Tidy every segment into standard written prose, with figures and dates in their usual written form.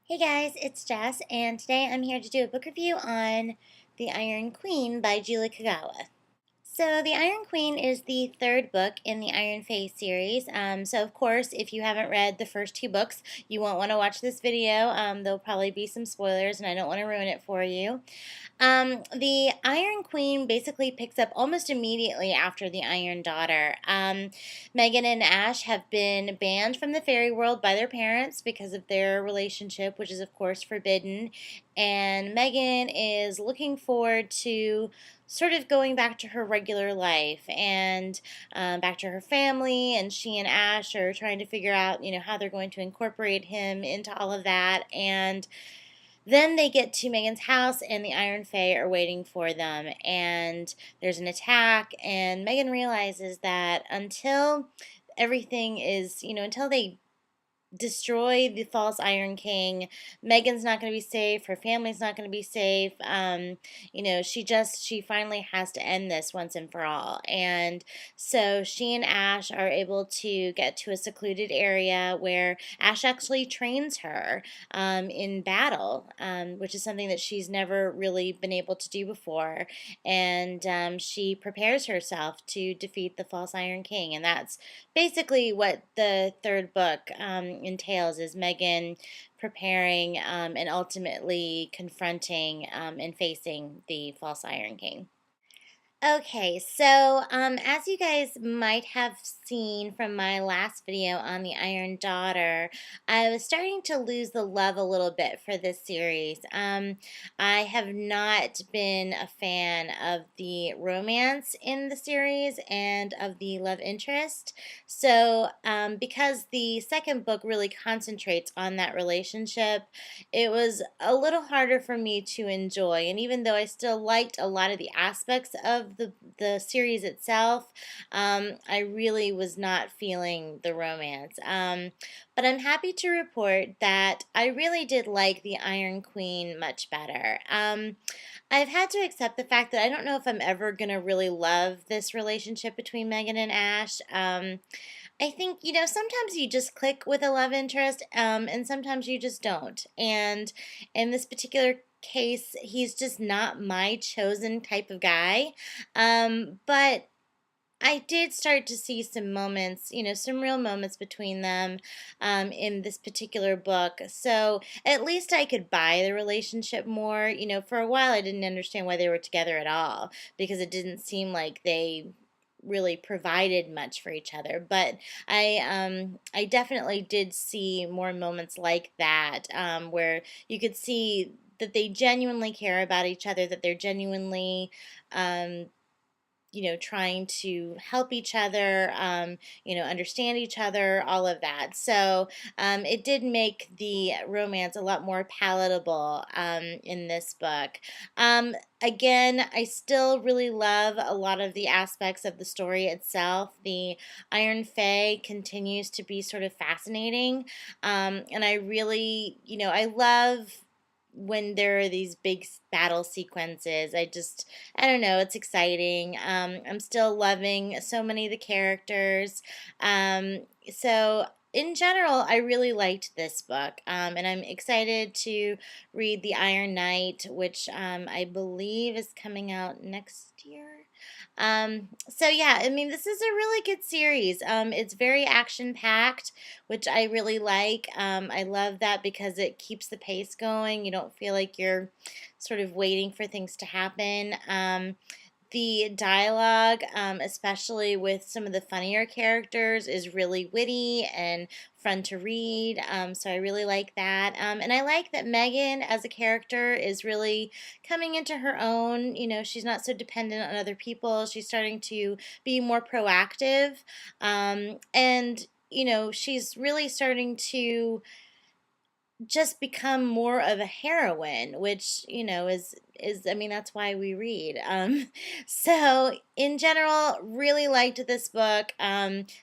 Hey guys, it's Jess, and today I'm here to do a book review on The Iron Queen by Julie Kagawa. So, The Iron Queen is the third book in the Iron Fae series. So, of course, if you haven't read the first two books, you won't want to watch this video. There'll probably be some spoilers, and I don't want to ruin it for you. The Iron Queen basically picks up almost immediately after the Iron Daughter. Megan and Ash have been banned from the fairy world by their parents because of their relationship, which is, of course, forbidden. And Megan is looking forward to sort of going back to her regular life and back to her family. And she and Ash are trying to figure out, how they're going to incorporate him into all of that. And then they get to Megan's house, and the Iron Fae are waiting for them. And there's an attack, and Megan realizes that until everything is, until they destroy the false Iron King, Megan's not going to be safe. Her family's not going to be safe. She finally has to end this once and for all. And so she and Ash are able to get to a secluded area where Ash actually trains her in battle, which is something that she's never really been able to do before. And she prepares herself to defeat the false Iron King. And that's basically what the third book entails, is Megan preparing and ultimately confronting and facing the false Iron King. Okay, so as you guys might have seen from my last video on the Iron Daughter, I was starting to lose the love a little bit for this series. I have not been a fan of the romance in the series and of the love interest. So because the second book really concentrates on that relationship, it was a little harder for me to enjoy. And even though I still liked a lot of the aspects of the series itself, I really was not feeling the romance. But I'm happy to report that I really did like the Iron Queen much better. I've had to accept the fact that I don't know if I'm ever going to really love this relationship between Megan and Ash. I think, sometimes you just click with a love interest, and sometimes you just don't. And in this particular case, he's just not my chosen type of guy. But I did start to see some moments, some real moments between them in this particular book. So at least I could buy the relationship more. For a while I didn't understand why they were together at all, because it didn't seem like they really provided much for each other. But I definitely did see more moments like that, where you could see that they genuinely care about each other, that they're genuinely trying to help each other, understand each other, all of that. So it did make the romance a lot more palatable in this book. Again, I still really love a lot of the aspects of the story itself. The Iron Fae continues to be sort of fascinating, and I really, I love when there are these big battle sequences. I don't know, it's exciting. I'm still loving so many of the characters. So in general, I really liked this book, and I'm excited to read The Iron Knight, which I believe is coming out next year. So yeah, I mean, this is a really good series. It's very action packed, which I really like. I love that because it keeps the pace going. You don't feel like you're sort of waiting for things to happen. The dialogue, especially with some of the funnier characters, is really witty and fun to read. So I really like that. And I like that Megan as a character is really coming into her own. She's not so dependent on other people. She's starting to be more proactive. And she's really starting to just become more of a heroine, which is I mean, that's why we read. So in general, really liked this book.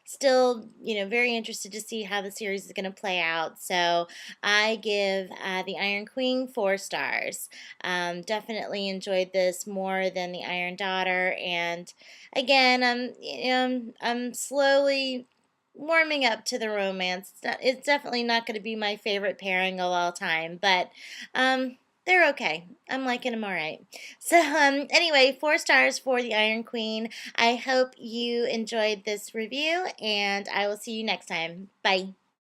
Still, very interested to see how the series is going to play out. So I give the Iron Queen 4 stars. Definitely enjoyed this more than the Iron Daughter, and again, I'm slowly warming up to the romance. It's definitely not going to be my favorite pairing of all time, but they're okay. I'm liking them all right. So anyway, 4 stars for the Iron Queen. I hope you enjoyed this review, and I will see you next time. Bye.